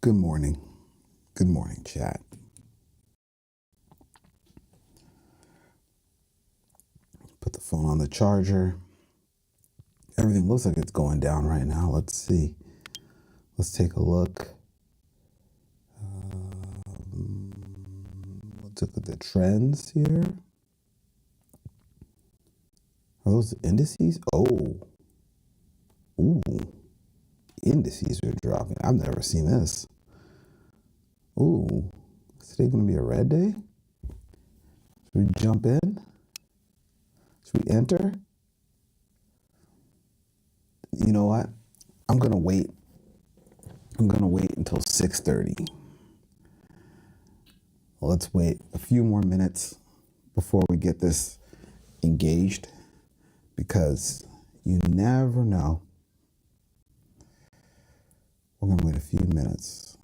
Good morning. Good morning, chat. Put the phone on the charger. Everything looks like it's going down right now. Let's see. Let's take a look. Let's look at the trends here. Are those indices? Oh. Ooh. Indices are dropping. I've never seen this. Ooh. Is today going to be a red day? Should we jump in? Should we enter? You know what? I'm going to wait. I'm going to wait until 6:30. Let's wait a few more minutes before we get this engaged, because you never know. We're going to wait a few minutes.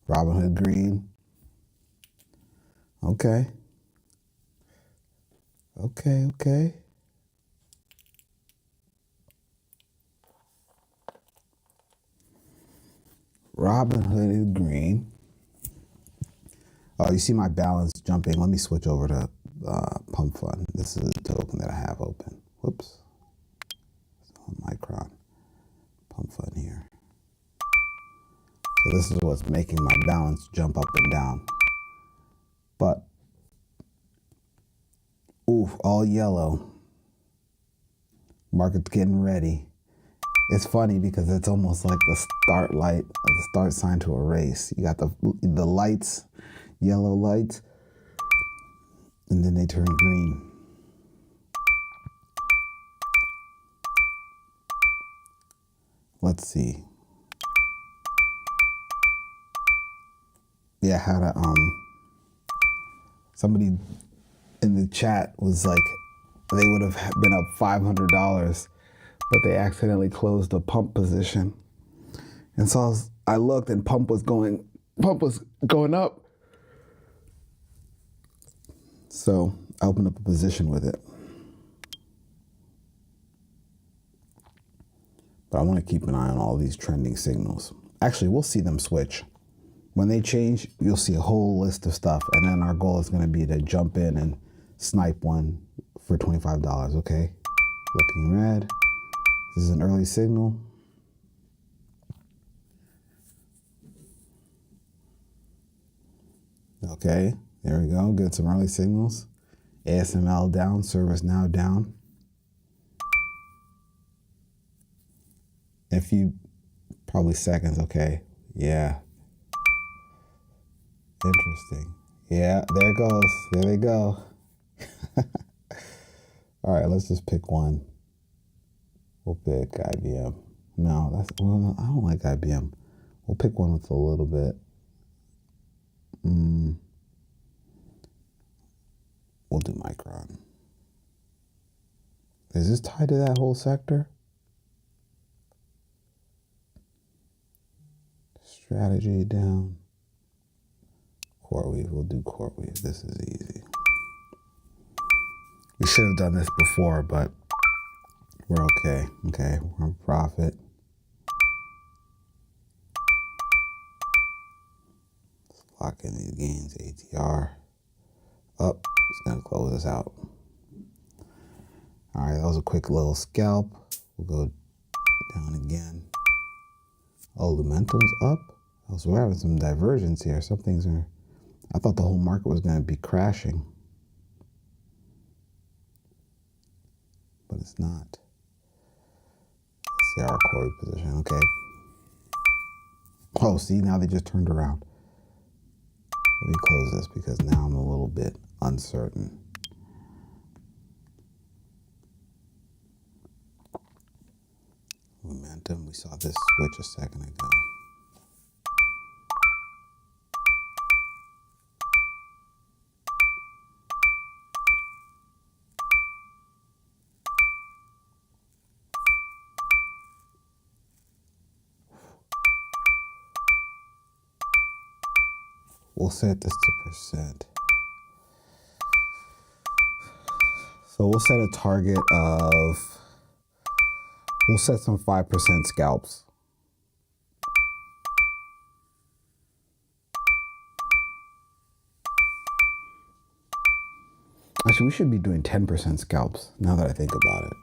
Robinhood Green. Okay. Robinhood is green. Oh, you see my balance jumping. Let me switch over to Pump Fund. This is a token that I have open. Whoops. It's on Micron. Pump Fund here. So this is what's making my balance jump up and down. But, oof, all yellow. Market's getting ready. It's funny because it's almost like the start light, the start sign to a race. You got the lights, yellow lights, and then they turn green. Let's see. Yeah, how to somebody in the chat was like, they would have been up $500, but they accidentally closed a pump position. And so I looked, and pump was going up. So I opened up a position with it. But I want to keep an eye on all these trending signals. Actually, we'll see them switch. When they change, you'll see a whole list of stuff. And then our goal is going to be to jump in and snipe one for $25, okay? Looking red. This is an early signal. Okay, there we go. Get some early signals. ASML down, ServiceNow down. A few, probably seconds, okay. Yeah. Interesting. Yeah, there it goes. There they go. All right, let's just pick one. We'll pick IBM. No, well, I don't like IBM. We'll pick one with a little bit. We'll do Micron. Is this tied to that whole sector? Strategy down. CoreWeave. We'll do CoreWeave. This is easy. We should have done this before, but we're okay. Okay, we're in profit. Let's lock in these gains. ATR. Up. It's going to close us out. All right, that was a quick little scalp. We'll go down again. Oh, Lumentum's up. So we're having some divergence here. Some things are... I thought the whole market was going to be crashing. But it's not. Let's see our core position. Okay. Oh, see, now they just turned around. Let me close this because now I'm a little bit uncertain. Momentum, we saw this switch a second ago. We'll set this to percent. So we'll set a target of, we'll set some 5% scalps. Actually, we should be doing 10% scalps now that I think about it.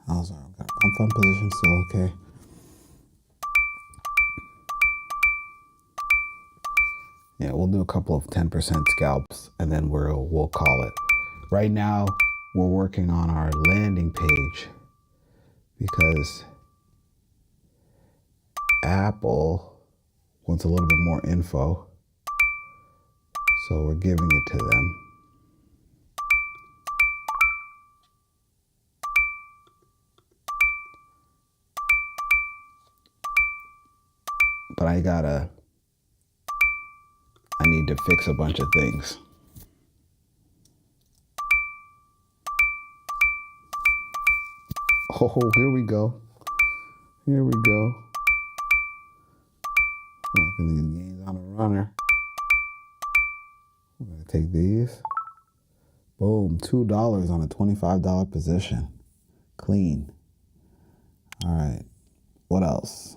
How's our pump fund position still okay? Yeah, we'll do a couple of 10% scalps and then we'll call it. Right now, we're working on our landing page because Apple wants a little bit more info. So we're giving it to them. But I need to fix a bunch of things. Oh, here we go. Here we go. Look at these gains on a runner. We're going to take these. Boom, $2 on a $25 position. Clean. All right. What else?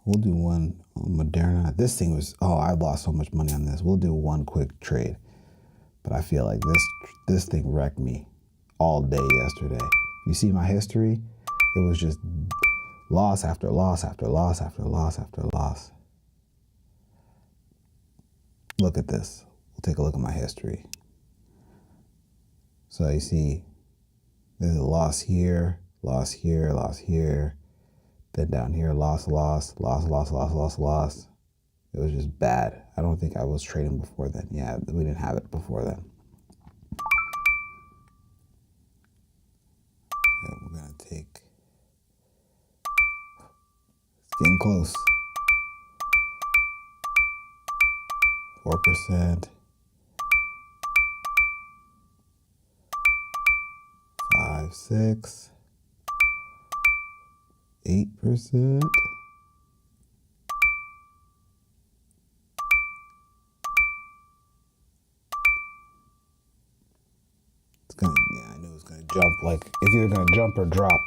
We'll do one on Moderna. This thing was, I lost so much money on this. We'll do one quick trade. But I feel like this thing wrecked me all day yesterday. You see my history? It was just loss after loss after loss after loss after loss. Look at this. We'll take a look at my history. So you see, there's a loss here, loss here, loss here. Then down here, loss, loss, loss, loss, loss, loss, loss. It was just bad. I don't think I was trading before then. Yeah, we didn't have it before then. Okay, we're gonna take, it's getting close. 4%. 5, 6. 8%. It's gonna, yeah, I knew it was gonna jump. Like, it's either gonna jump or drop.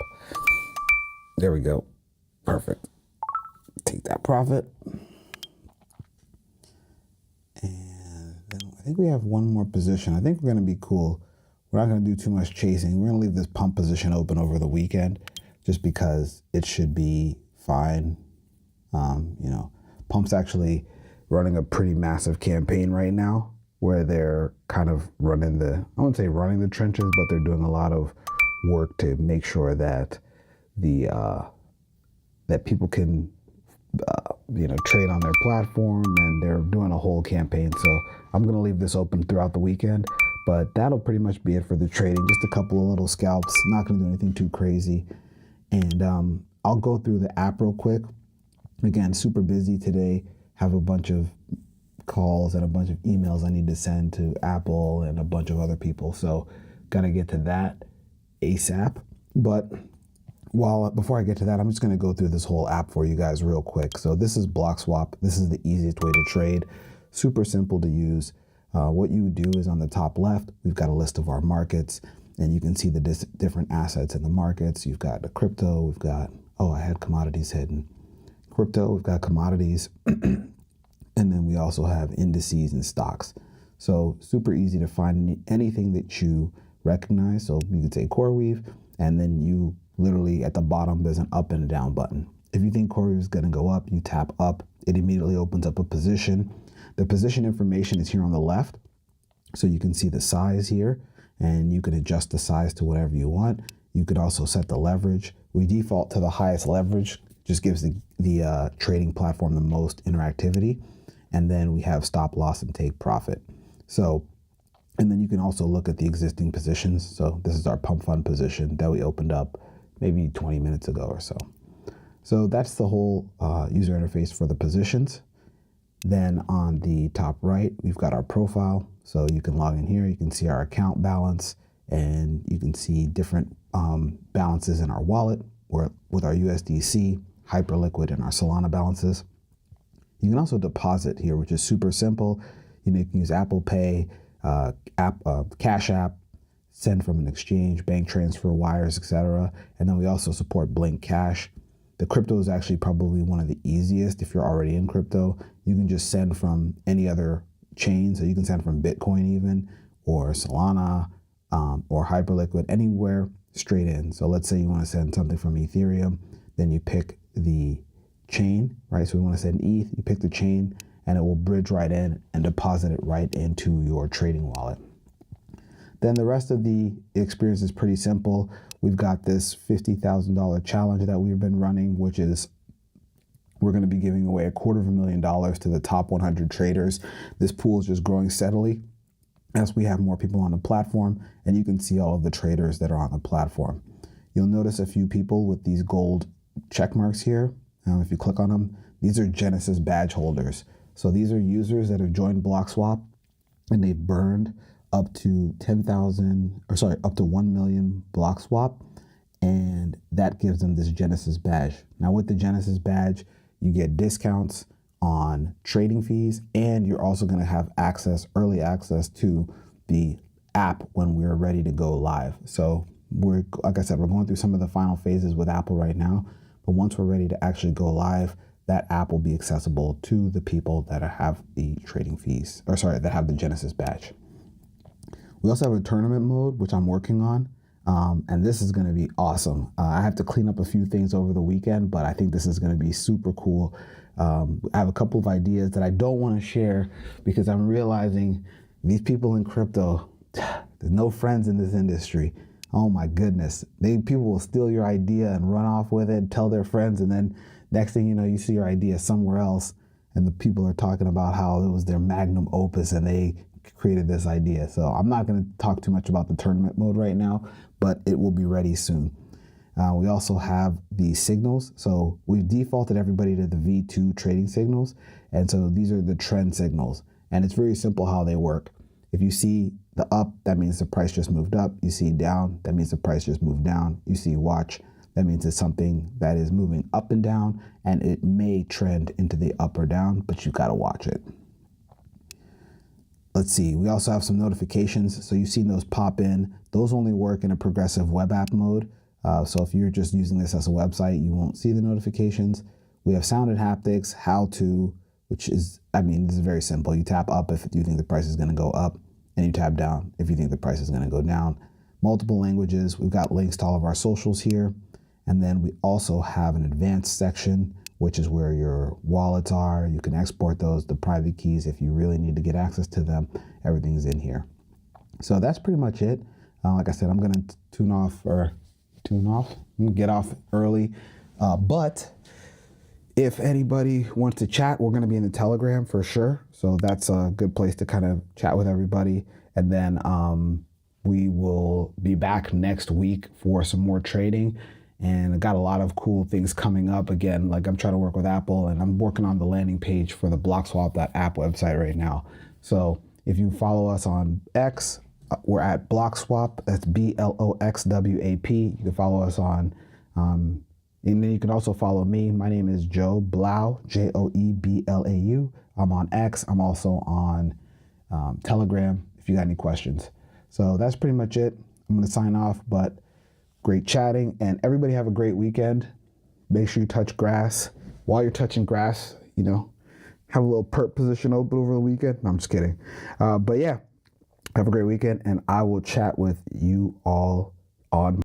There we go. Perfect. Take that profit. And then I think we have one more position. I think we're gonna be cool. We're not gonna do too much chasing. We're gonna leave this pump position open over the weekend, just because it should be fine. Pump's actually running a pretty massive campaign right now where they're kind of running I wouldn't say running the trenches, but they're doing a lot of work to make sure that that people can trade on their platform, and they're doing a whole campaign. So I'm going to leave this open throughout the weekend, but that'll pretty much be it for the trading. Just a couple of little scalps, not going to do anything too crazy. And I'll go through the app real quick. Again, super busy today. Have a bunch of calls and a bunch of emails I need to send to Apple and a bunch of other people. So got to get to that ASAP. But before I get to that, I'm just going to go through this whole app for you guys real quick. So this is BlockSwap. This is the easiest way to trade. Super simple to use. What you would do is on the top left, we've got a list of our markets. And you can see the different assets in the markets. You've got the crypto. We've got, I had commodities hidden. Crypto, we've got commodities. And then we also have indices and stocks. So super easy to find anything that you recognize. So you could say CoreWeave, and then you literally at the bottom, there's an up and a down button. If you think CoreWeave is going to go up, you tap up. It immediately opens up a position. The position information is here on the left. So you can see the size here, and you can adjust the size to whatever you want. You could also set the leverage. We default to the highest leverage, just gives the trading platform the most interactivity. And then we have stop loss and take profit. So, and then you can also look at the existing positions. So this is our pump fund position that we opened up maybe 20 minutes ago or so. So that's the whole user interface for the positions. Then on the top right, we've got our profile. So you can log in here, you can see our account balance, and you can see different balances in our wallet or with our USDC, Hyperliquid, and our Solana balances. You can also deposit here, which is super simple. You can use Apple Pay, Cash App, send from an exchange, bank transfer, wires, etc. And then we also support Blink Cash. The crypto is actually probably one of the easiest if you're already in crypto. You can just send from any other chain. So you can send from Bitcoin even, or Solana, or Hyperliquid, anywhere straight in. So let's say you want to send something from Ethereum, then you pick the chain, right? So we want to send ETH, you pick the chain, and it will bridge right in and deposit it right into your trading wallet. Then the rest of the experience is pretty simple. We've got this $50,000 challenge that we've been running, which is we're going to be giving away $250,000 to the top 100 traders. This pool is just growing steadily as we have more people on the platform, and you can see all of the traders that are on the platform. You'll notice a few people with these gold check marks here. If you click on them, these are Genesis badge holders. So these are users that have joined BlockSwap and they've burned up to 1 million BlockSwap, and that gives them this Genesis badge. Now with the Genesis badge, you get discounts on trading fees, and you're also going to have early access to the app when we're ready to go live. So like I said, we're going through some of the final phases with Apple right now, but once we're ready to actually go live, that app will be accessible to the people that have the trading fees, that have the Genesis badge. We also have a tournament mode, which I'm working on, and this is going to be awesome. I have to clean up a few things over the weekend, but I think this is going to be super cool. I have a couple of ideas that I don't want to share because I'm realizing these people in crypto, there's no friends in this industry. Oh my goodness. People will steal your idea and run off with it, tell their friends, and then next thing you know, you see your idea somewhere else, and the people are talking about how it was their magnum opus and they created this idea. So I'm not going to talk too much about the tournament mode right now, but it will be ready soon. We also have the signals. So we've defaulted everybody to the V2 trading signals. And so these are the trend signals. And it's very simple how they work. If you see the up, that means the price just moved up. You see down, that means the price just moved down. You see watch, that means it's something that is moving up and down, and it may trend into the up or down, but you've got to watch it. Let's see, we also have some notifications. So you've seen those pop in. Those only work in a progressive web app mode. So if you're just using this as a website, you won't see the notifications. We have sound and haptics, how to, which is, this is very simple. You tap up if you think the price is going to go up, and you tap down if you think the price is going to go down. Multiple languages. We've got links to all of our socials here. And then we also have an advanced section, which is where your wallets are. You can export those, the private keys, if you really need to get access to them. Everything's in here. So that's pretty much it. Like I said, I'm going to get off early. But if anybody wants to chat, we're going to be in the Telegram for sure. So that's a good place to kind of chat with everybody. And then we will be back next week for some more trading. And I got a lot of cool things coming up. Again, like I'm trying to work with Apple, and I'm working on the landing page for the BlockSwap.app website right now. So if you follow us on X, we're at BlockSwap. That's BLOXWAP. You can follow us on, and then you can also follow me. My name is Joe Blau, JOEBLAU. I'm on X. I'm also on Telegram if you got any questions. So that's pretty much it. I'm going to sign off, but great chatting, and everybody have a great weekend. Make sure you touch grass. While you're touching grass, have a little perp position open over the weekend. No, I'm just kidding. But yeah, have a great weekend, and I will chat with you all on